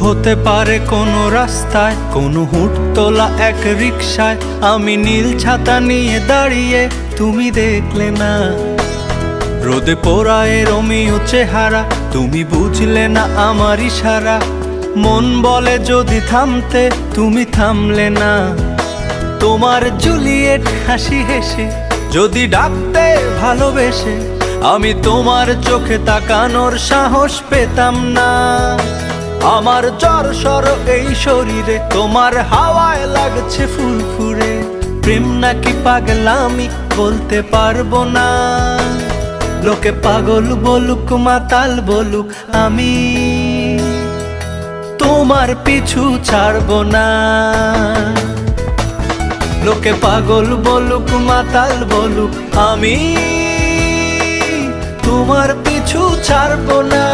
হতে পারে কোনো রাস্তায়, কোনো হুটতোলা এক রিকশায় আমি নীল ছাতা নিয়ে দাঁড়িয়ে, তুমি দেখলে না। রোদে পোড়ায় রোমিও চেহারা, তুমি বুঝলে না আমার ইশারা। মন বলে যদি থামতে, তুমি থামলে না। তোমার জুলিয়েট হাসি হেসে যদি ডাকতে ভালোবেসে, আমি তোমার চোখে তাকানোর সাহস পেতাম না। আমার জ্বর এই শরীরে, তোমার হাওয়ায় লাগছে ফুরফুরে। প্রেম নাকি পাগলামি বলতে পারবো না। লোকে পাগল বলুক মাতাল বলুক, আমি তোমার পিছু ছাড়বো না। লোকে পাগল বলুক মাতাল বলুক, আমি তোমার পিছু ছাড়বো না।